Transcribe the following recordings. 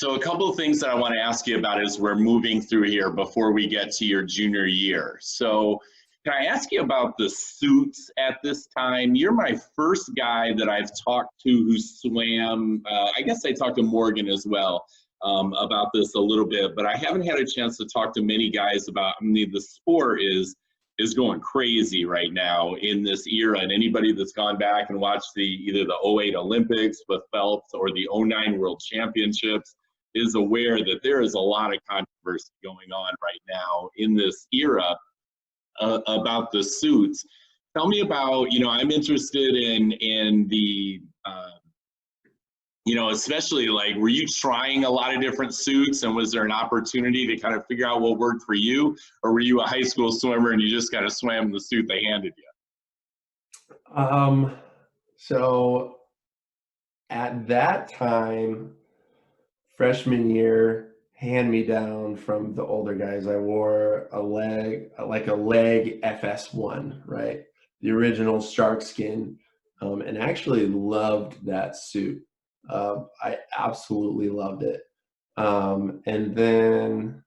So a couple of things that I want to ask you about as we're moving through here before we get to your junior year. So can I ask you about the suits at this time? You're my first guy that I've talked to who swam. I guess I talked to Morgan as well about this a little bit, but I haven't had a chance to talk to many guys about. I mean, the sport is going crazy right now in this era, and anybody that's gone back and watched either the '08 Olympics with Phelps or the '09 World Championships is aware that there is a lot of controversy going on right now in this era about the suits. Tell me about, I'm interested in the, especially like, were you trying a lot of different suits, and was there an opportunity to kind of figure out what worked for you, or were you a high school swimmer and you just kind of swam the suit they handed you? So at that time, freshman year, hand-me-down from the older guys, I wore a leg FS1, right? The original shark skin, and actually loved that suit. I absolutely loved it. And then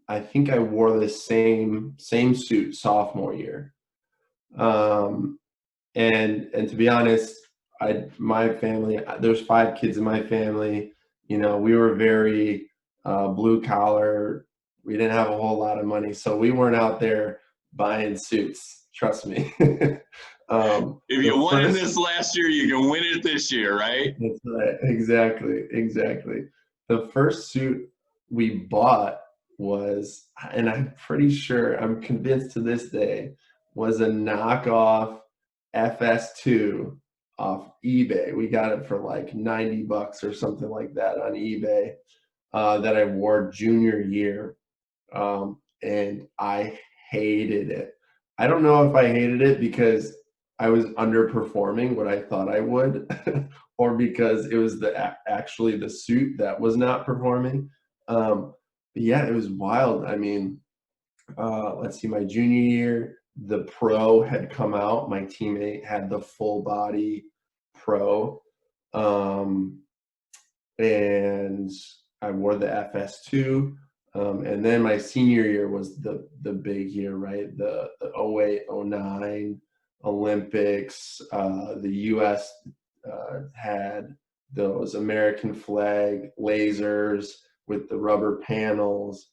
I think I wore the same suit sophomore year. And to be honest, my family, there's 5 kids in my family. We were very blue collar. We didn't have a whole lot of money, so we weren't out there buying suits. Trust me. If you won this last year, you can win it this year, right? That's right. Exactly. The first suit we bought was, and I'm convinced to this day, was a knockoff FS2 off eBay. We got it for like $90 or something like that on eBay, that I wore junior year. And I hated it. I don't know if I hated it because I was underperforming what I thought I would, or because it was actually the suit that was not performing. But yeah, it was wild. I mean, let's see, my junior year, the Pro had come out. My teammate had the full body Pro, and I wore the FS2. And then my senior year was the big year, right? The '08, '09 Olympics. The U.S. Had those American flag lasers with the rubber panels.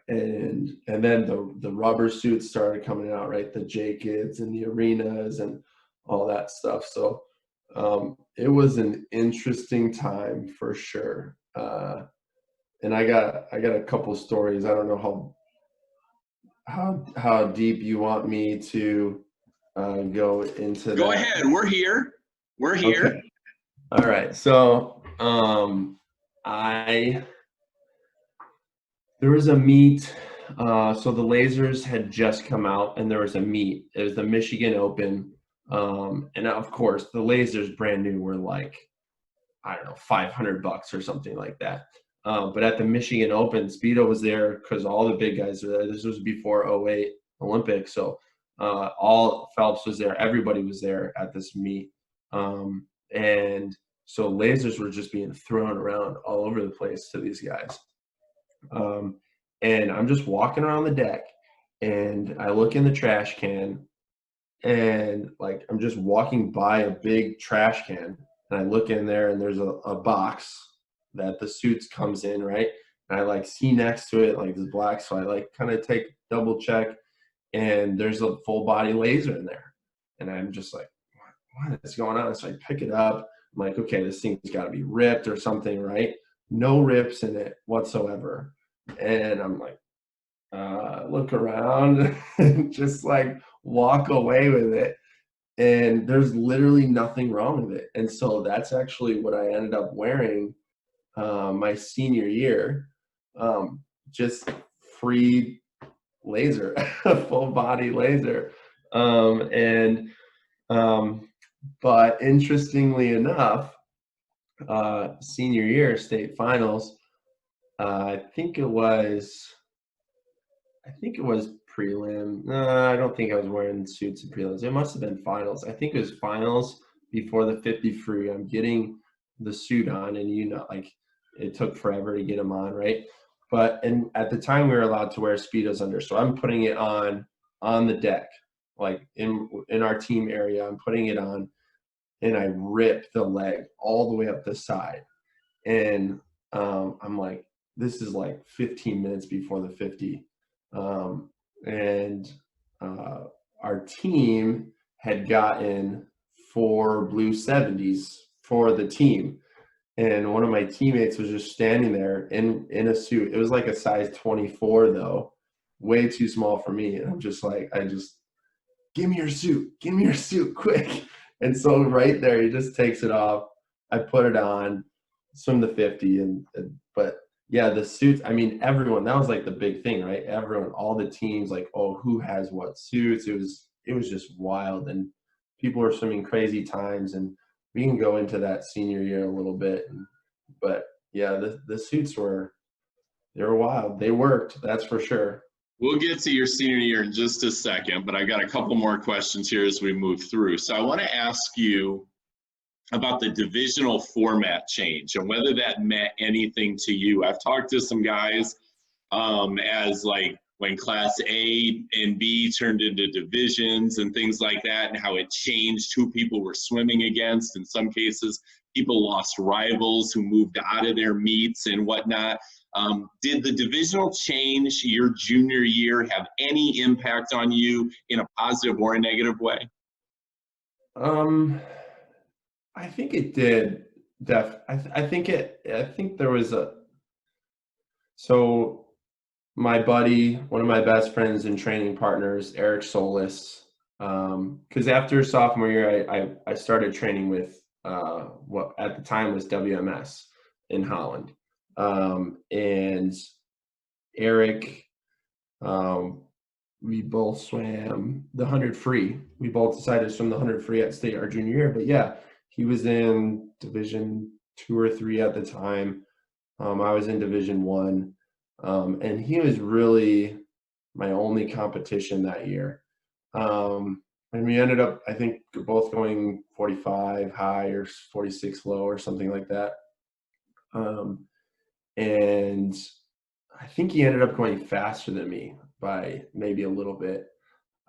And then the rubber suits started coming out, right? The J-Kids and the arenas and all that stuff. So it was an interesting time for sure. And I got a couple stories. I don't know how deep you want me to go into that. Go ahead. We're here. Okay. All right. So there was a meet. So the lasers had just come out, and there was a meet. It was the Michigan Open. And of course, the lasers brand new were like, I don't know, $500 or something like that. But at the Michigan Open, Speedo was there because all the big guys were there. This was before '08 Olympics. So all Phelps was there. Everybody was there at this meet. And so lasers were just being thrown around all over the place to these guys. And I'm just walking around the deck, and I look in the trash can, and like I'm just walking by a big trash can, and I look in there, and there's a box that the suits comes in, right? And I like see next to it like this black, so I like kind of take double check, and there's a full body laser in there, and I'm just like, what is going on? So I pick it up. I'm like, okay, this thing's got to be ripped or something, right? No rips in it whatsoever. And I'm like, look around and just like walk away with it. And there's literally nothing wrong with it. And so that's actually what I ended up wearing my senior year, just free laser, full body laser. But interestingly enough, senior year state finals, I think it was prelim. I don't think I was wearing suits in prelims. It must have been finals. I think it was finals before the 50 free. I'm getting the suit on, and you know, like it took forever to get them on, right? But and at the time we were allowed to wear Speedos under, so I'm putting it on the deck, like in our team area. I'm putting it on, and I rip the leg all the way up the side, and I'm like, this is like 15 minutes before the 50, and our team had gotten 4 blue 70s for the team. And one of my teammates was just standing there in a suit. It was like a size 24 though, way too small for me. And I'm just like, give me your suit quick. And so right there, he just takes it off. I put it on, swim the 50. But yeah, the suits, I mean, everyone, that was like the big thing, right? Everyone, all the teams, like, oh, who has what suits? It was just wild. And people were swimming crazy times, and we can go into that senior year a little bit. But yeah, the suits they were wild. They worked, that's for sure. We'll get to your senior year in just a second, but I got a couple more questions here as we move through. So I want to ask you about the divisional format change and whether that meant anything to you. I've talked to some guys as like when Class A and B turned into divisions and things like that, and how it changed who people were swimming against. In some cases, people lost rivals who moved out of their meets and whatnot. Did the divisional change your junior year have any impact on you in a positive or a negative way? I think it did. I think there was so my buddy, one of my best friends and training partners, Eric Solis, because after sophomore year, I started training with what at the time was WMS in Holland, and Eric, we both swam the 100 free. We both decided to swim the 100 free at state our junior year. But yeah, he was in Division 2 or 3 at the time. I was in Division 1, and he was really my only competition that year. And we ended up, I think, both going 45 high or 46 low or something like that. And I think he ended up going faster than me by maybe a little bit.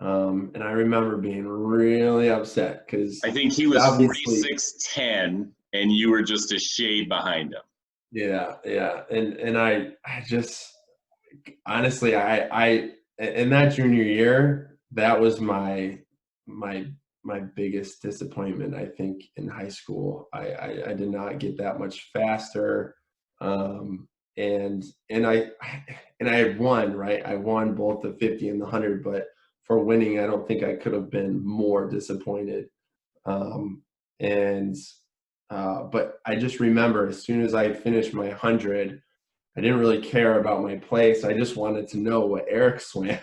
And I remember being really upset because I think he was 46.10 and you were just a shade behind him. Yeah. And I just honestly, I in that junior year, that was my biggest disappointment, I think, in high school. I did not get that much faster. And I won, right? I won both the 50 and the 100, but for winning, I don't think I could have been more disappointed. But I just remember as soon as I finished my 100, I didn't really care about my place. I just wanted to know what Eric swam.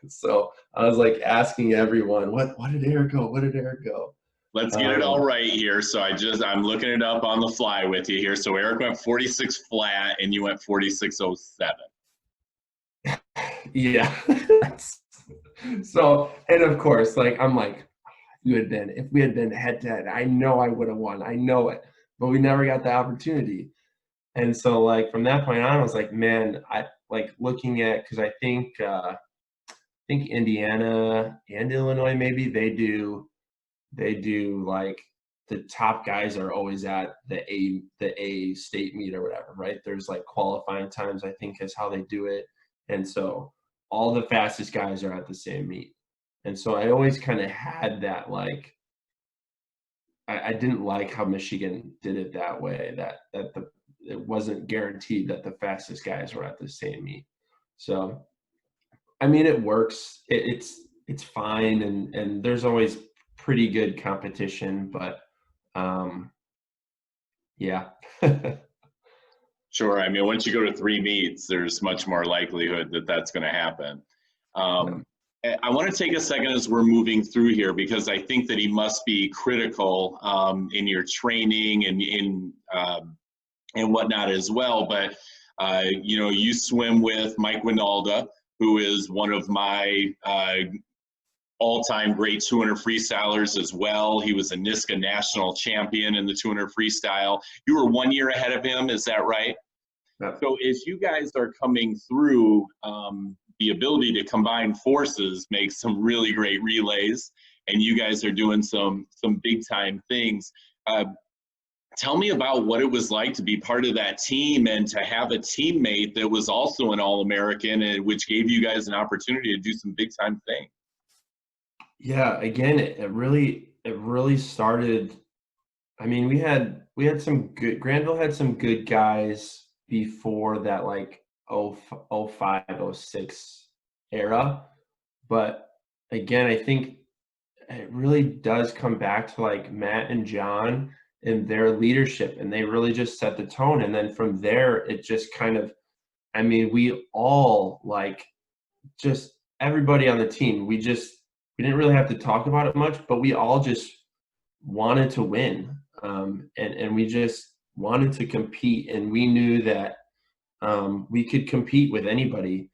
So I was like asking everyone, what did Eric go? What did Eric go? Let's get it all right here. So I'm looking it up on the fly with you here. So Eric went 46 flat and you went 46.07. Yeah. So, and of course, like, I'm like, if we had been head to head, I know I would have won. I know it, but we never got the opportunity. And so like from that point on, I was like, man, I like looking at, cause I think Indiana and Illinois, maybe they do like the top guys are always at the A state meet or whatever, right? There's like qualifying times, I think, is how they do it. And so all the fastest guys are at the same meet. And so I always kind of had that, like, I didn't like how Michigan did it that way, that it wasn't guaranteed that the fastest guys were at the same meet. So, I mean, it works. It's fine. And there's always pretty good competition, but yeah. Sure. I mean, once you go to 3 meets, there's much more likelihood that that's going to happen. I want to take a second as we're moving through here, because I think that he must be critical in your training and whatnot as well. But, you know, you swim with Mike Winalda, who is one of my all-time great 200 freestylers as well. He was a NISCA national champion in the 200 freestyle. You were 1 year ahead of him, is that right? Yeah. So as you guys are coming through, the ability to combine forces makes some really great relays, and you guys are doing some big time things. Tell me about what it was like to be part of that team and to have a teammate that was also an All-American, and which gave you guys an opportunity to do some big time things. Yeah, again, it really started. I mean, we had some good, Grandville had some good guys before that, like 05, 06 era. But again, I think it really does come back to like Matt and John and their leadership, and they really just set the tone. And then from there, it just kind of, I mean, we all like, just everybody on the team, we didn't really have to talk about it much, but we all just wanted to win. And we just wanted to compete, and we knew that we could compete with anybody.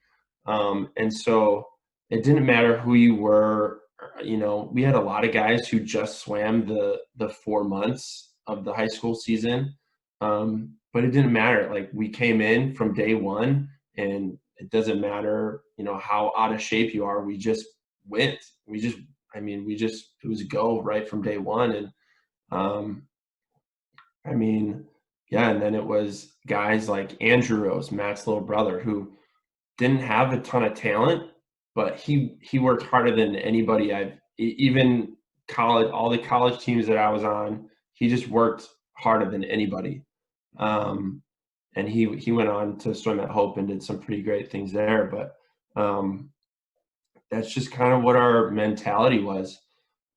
And so it didn't matter who you were. You know, we had a lot of guys who just swam the 4 months of the high school season, but it didn't matter. Like, we came in from day one, and it doesn't matter, you know, how out of shape you are. We just went. It was go right from day one. And I mean, yeah, and then it was guys like Andrew Rose, Matt's little brother, who didn't have a ton of talent, but he worked harder than anybody even college, all the college teams that I was on, he just worked harder than anybody. And he went on to swim at Hope and did some pretty great things there. But that's just kind of what our mentality was.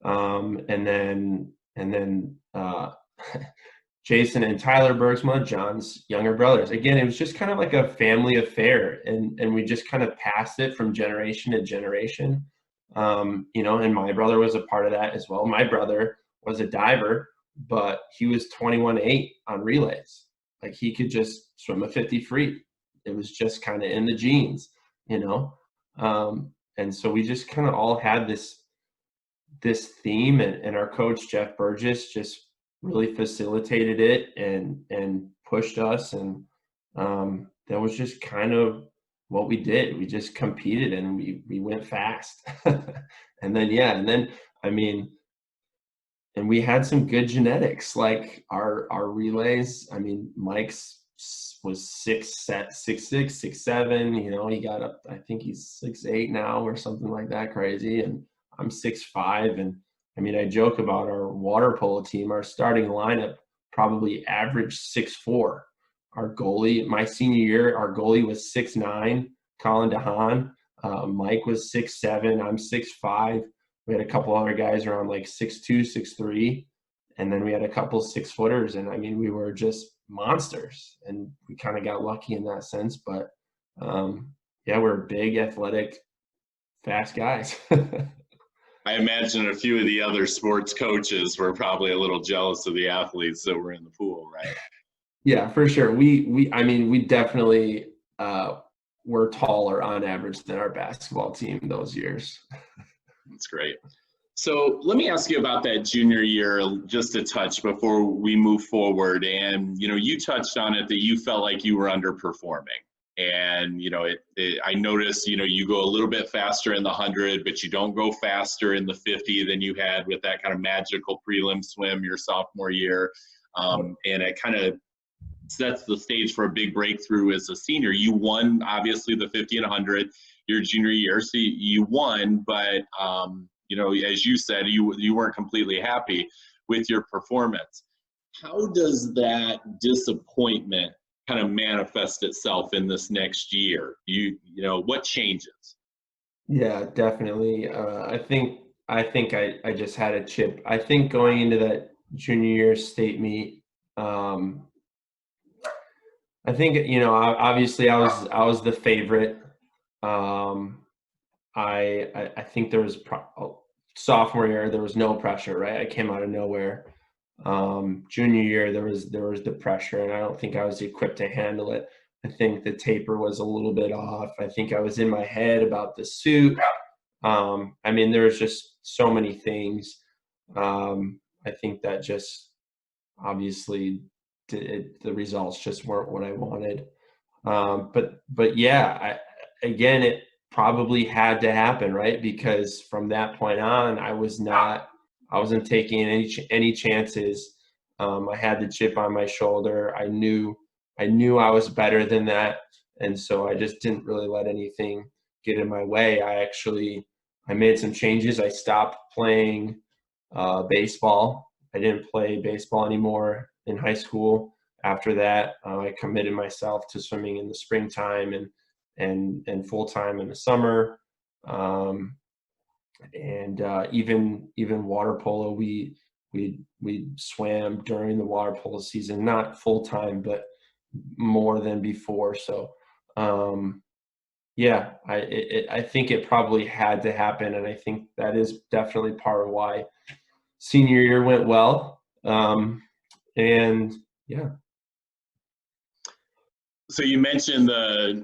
And then Jason and Tyler Bergsma, John's younger brothers. Again, it was just kind of like a family affair, and we just kind of passed it from generation to generation. You know, and my brother was a part of that as well. My brother was a diver, but he was 21.8 on relays. Like, he could just swim a 50 free. It was just kind of in the genes, you know? And so we just kind of all had this theme, and our coach, Jeff Burgess, just really facilitated it and pushed us. And that was just kind of what we did. We just competed, and we went fast. And then, I mean, and we had some good genetics, like our relays. I mean, Mike's was 6'6", 6'7". You know, he got up, I think he's 6'8" now or something like that, crazy. And I'm 6'5". And I mean, I joke about our water polo team. Our starting lineup probably averaged 6'4". Our goalie, my senior year, our goalie was 6'9", Colin DeHaan. Mike was 6'7". I'm 6'5". We had a couple other guys around like 6'2", 6'3", and then we had a couple 6-footers. And I mean, we were just monsters, and we kind of got lucky in that sense. But yeah, we're big, athletic, fast guys. I imagine a few of the other sports coaches were probably a little jealous of the athletes that were in the pool, right? Yeah, for sure. We definitely were taller on average than our basketball team those years. That's great. So let me ask you about that junior year just a touch before we move forward. And, you know, you touched on it that you felt like you were underperforming. And, you know, I noticed, you know, you go a little bit faster in the 100, but you don't go faster in the 50 than you had with that kind of magical prelim swim your sophomore year. And it kind of sets the stage for a big breakthrough as a senior. You won, obviously, the 50 and 100 your junior year. So you won, but, you know, as you said, you weren't completely happy with your performance. How does that disappointment kind of manifest itself in this next year? You know, what changes? Yeah, definitely. I think I just had a chip. I think going into that junior year state meet, I think, you know, obviously I was the favorite. I think there was sophomore year, there was no pressure, right? I came out of nowhere. Junior year, there was the pressure, and I don't think I was equipped to handle it. I think the taper was a little bit off. I think I was in my head about the suit. I mean, there's just so many things. I think that just obviously the results just weren't what I wanted. But yeah, again, it probably had to happen, right? Because from that point on, I wasn't taking any chances. I had the chip on my shoulder. I knew I was better than that, and so I just didn't really let anything get in my way. I made some changes. I stopped playing baseball. I didn't play baseball anymore in high school. After that, I committed myself to swimming in the springtime and full time in the summer. And even water polo, we swam during the water polo season, not full time, but more than before. So yeah, I think it probably had to happen, and I think that is definitely part of why senior year went well. And yeah. So you mentioned the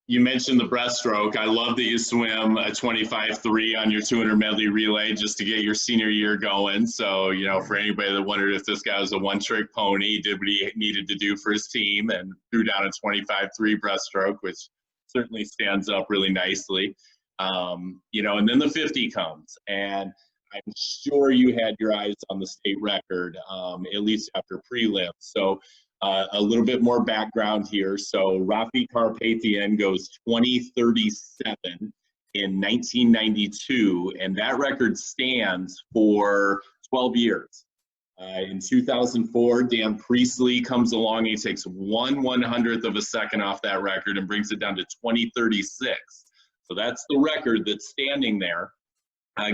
breaststroke. I love that you swim a 25.3 on your 200 medley relay just to get your senior year going. So, you know, for anybody that wondered if this guy was a one-trick pony, he did what he needed to do for his team and threw down a 25.3 breaststroke, which certainly stands up really nicely. You know, and then the 50 comes, and I'm sure you had your eyes on the state record, at least after prelims. So a little bit more background here. So Rafi Karpathian goes 20:37 in 1992, and that record stands for 12 years. In 2004, Dan Priestley comes along. He takes 1/100th of a second off that record and brings it down to 20:36. So that's the record that's standing there.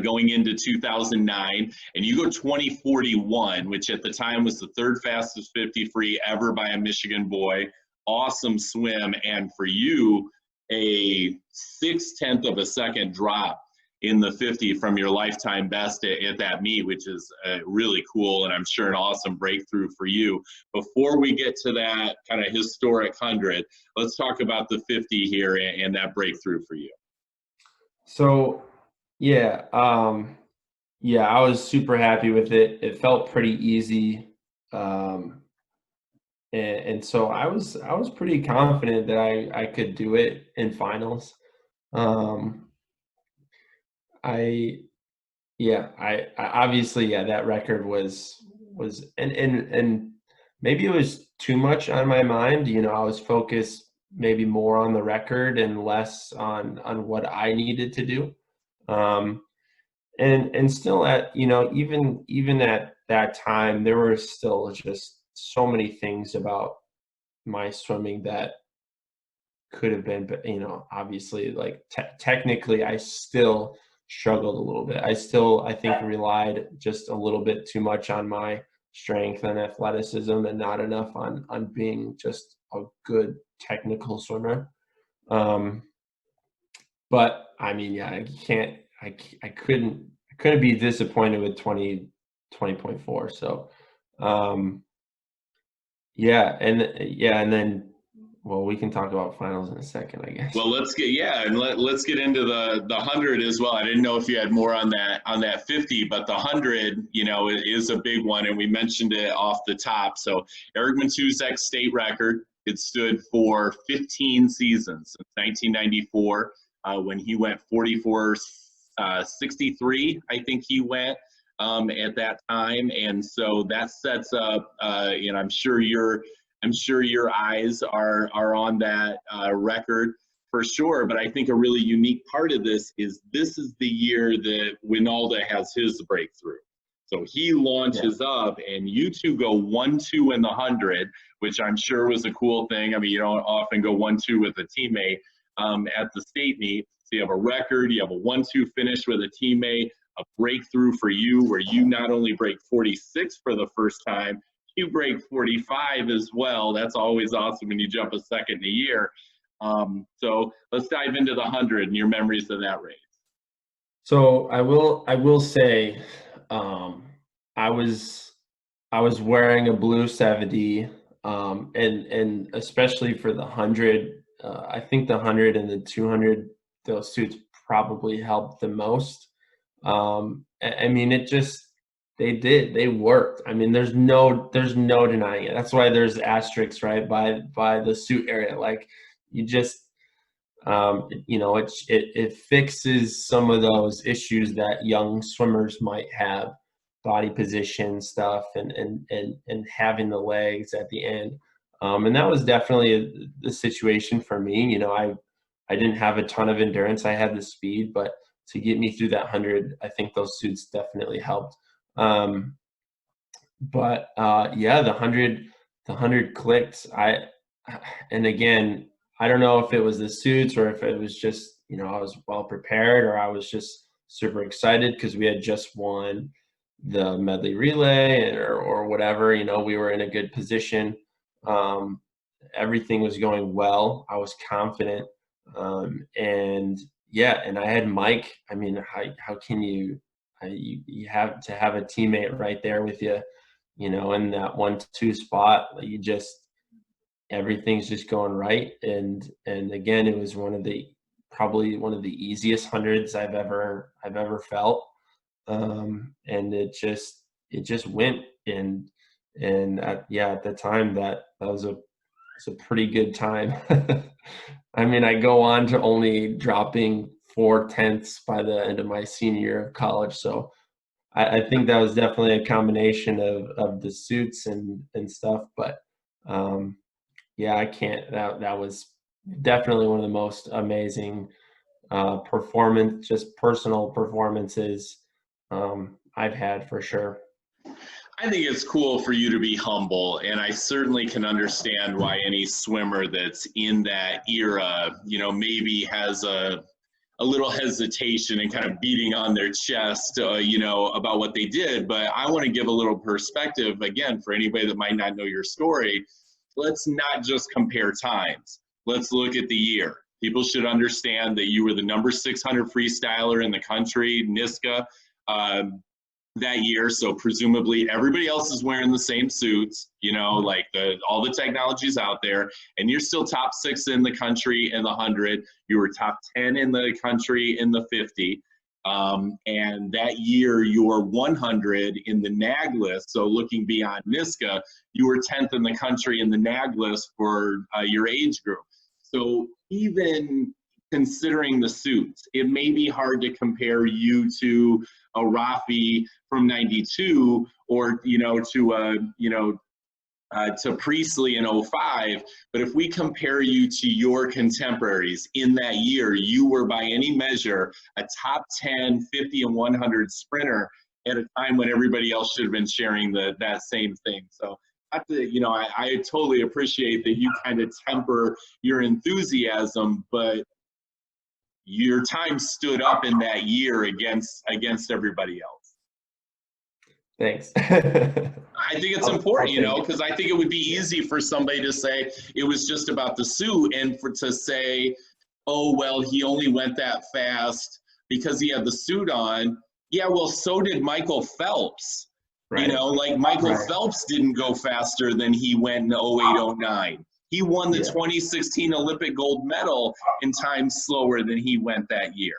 Going into 2009, and you go 20:41, which at the time was the third fastest 50 free ever by a Michigan boy. Awesome swim, and for you, a 0.6 of a second drop in the 50 from your lifetime best at that meet, which is really cool, and I'm sure an awesome breakthrough for you. Before we get to that kind of historic 100, let's talk about the 50 here and that breakthrough for you. So yeah, yeah, I was super happy with it. It felt pretty easy, and so I was pretty confident that I could do it in finals. Um, I yeah, I obviously, yeah, that record was and maybe it was too much on my mind. You know, I was focused maybe more on the record and less on what I needed to do. Um, and still at, you know, even at that time, there were still just so many things about my swimming that could have been, you know, obviously, like technically I still struggled a little bit. I think relied just a little bit too much on my strength and athleticism and not enough on being just a good technical swimmer. Um, but I mean, yeah, I couldn't be disappointed with 20.4. So and then, well, we can talk about finals in a second, I guess. Well, let's get into the 100 as well. I didn't know if you had more on that 50, but the 100, you know, is a big one, and we mentioned it off the top. So Eric Matuszak's state record, it stood for 15 seasons since 1994, when he went 44:63. I think he went at that time, and so that sets up. And I'm sure your eyes are on that record for sure. But I think a really unique part of this is the year that Winalda has his breakthrough. So he launches up, and you two go 1-2 in the 100, which I'm sure was a cool thing. I mean, you don't often go 1-2 with a teammate at the state meet. So you have a record, you have a 1-2 finish with a teammate, a breakthrough for you where you not only break 46 for the first time, you break 45 as well. That's always awesome when you jump a second a year. So let's dive into the 100 and your memories of that race. So I will say, I was wearing a blue 70, and especially for the 100, I think the 100 and the 200, those suits probably helped the most. I mean, they worked. I mean, there's no denying it. That's why there's asterisks, right, by the suit area. Like, you just, it fixes some of those issues that young swimmers might have, body position stuff, and having the legs at the end. And that was definitely the situation for me. I didn't have a ton of endurance. I had the speed, but to get me through that 100, I think those suits definitely helped. Yeah, the 100 clicked. And again, I don't know if it was the suits or if it was just, I was well prepared, or I was just super excited because we had just won the medley relay, or whatever. We were in a good position. Everything was going well. I was confident. And yeah, and I had Mike. I mean, how can you have to have a teammate right there with you, in that 1-2 spot. Everything's just going right. And again, it was probably one of the easiest hundreds I've ever felt. And it just went. And at the time, that was a pretty good time. I mean, I go on to only dropping 4/10 by the end of my senior year of college. So I think that was definitely a combination of the suits and stuff. But yeah, I can't. That was definitely one of the most amazing personal performances I've had, for sure. I think it's cool for you to be humble, and I certainly can understand why any swimmer that's in that era, maybe has a little hesitation and kind of beating on their chest, about what they did. But I want to give a little perspective, again, for anybody that might not know your story. Let's not just compare times. Let's look at the year. People should understand that you were the number 600 freestyler in the country, NISCA, that year. So presumably everybody else is wearing the same suits, like all the technology's out there, and you're still top 6 in the country in the 100. You were top 10 in the country in the 50. And that year you were 100 in the NAG list. So looking beyond NISCA, you were 10th in the country in the NAG list for your age group. So even considering the suits, it may be hard to compare you to a Rafi from 92, or to Priestley in 05. But if we compare you to your contemporaries in that year, you were by any measure a top 10, 50, and 100 sprinter at a time when everybody else should have been sharing that same thing. So I totally appreciate that you kind of temper your enthusiasm, but your time stood up in that year against everybody else. Thanks. I think it's important, because I think it would be easy for somebody to say it was just about the suit, and to say, oh, well, he only went that fast because he had the suit on. Yeah, well, so did Michael Phelps. Right. Michael Phelps didn't go faster than he went in 08, 09. He won the 2016 Olympic gold medal in time slower than he went that year,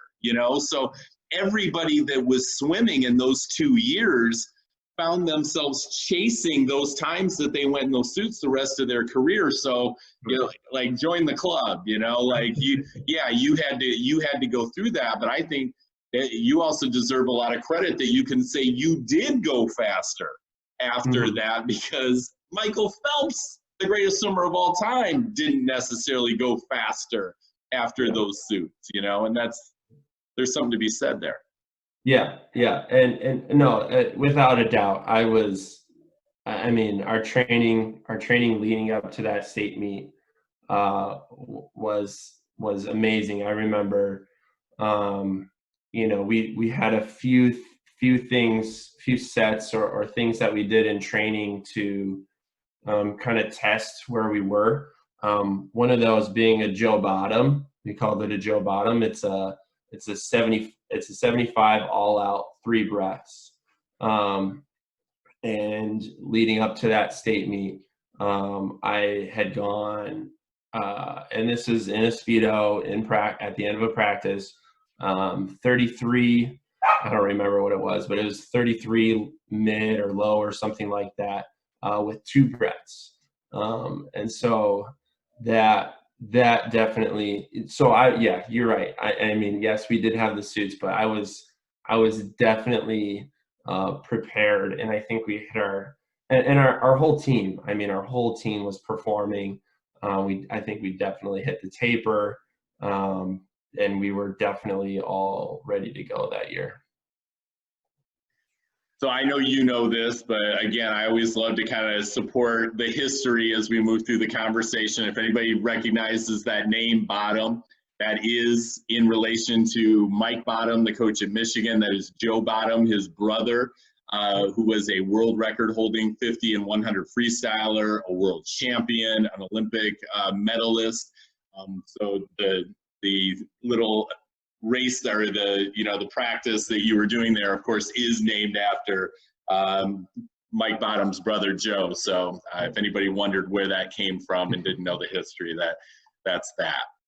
So everybody that was swimming in those 2 years found themselves chasing those times that they went in those suits the rest of their career. So, join the club, you had to go through that. But I think that you also deserve a lot of credit that you can say you did go faster after that, because Michael Phelps, the greatest swimmer of all time, didn't necessarily go faster after those suits, and there's something to be said there. Yeah. And no, without a doubt, I mean, our training leading up to that state meet was amazing. I remember, we had a few sets or things that we did in training to kind of test where we were. One of those being a Joe Bottom. We called it a Joe Bottom. It's a 75 all out 3 breaths. And leading up to that state meet, I had gone, and this is in a Speedo at the end of a practice. 33, I don't remember what it was, but it was 33 mid or low or something like that, with 2 breaths. And so that definitely, so yeah, you're right. I mean, yes, we did have the suits, but I was definitely prepared, and I think we hit our whole team. I mean, our whole team was performing. I think we definitely hit the taper, and we were definitely all ready to go that year. So I know you know this, but again, I always love to kind of support the history as we move through the conversation. If anybody recognizes that name, Bottom, that is in relation to Mike Bottom, the coach at Michigan. That is Joe Bottom, his brother, who was a world record holding 50 and 100 freestyler, a world champion, an Olympic medalist. So the little race, or the practice that you were doing there, of course, is named after Mike Bottom's brother Joe. So if anybody wondered where that came from and didn't know the history, that's that.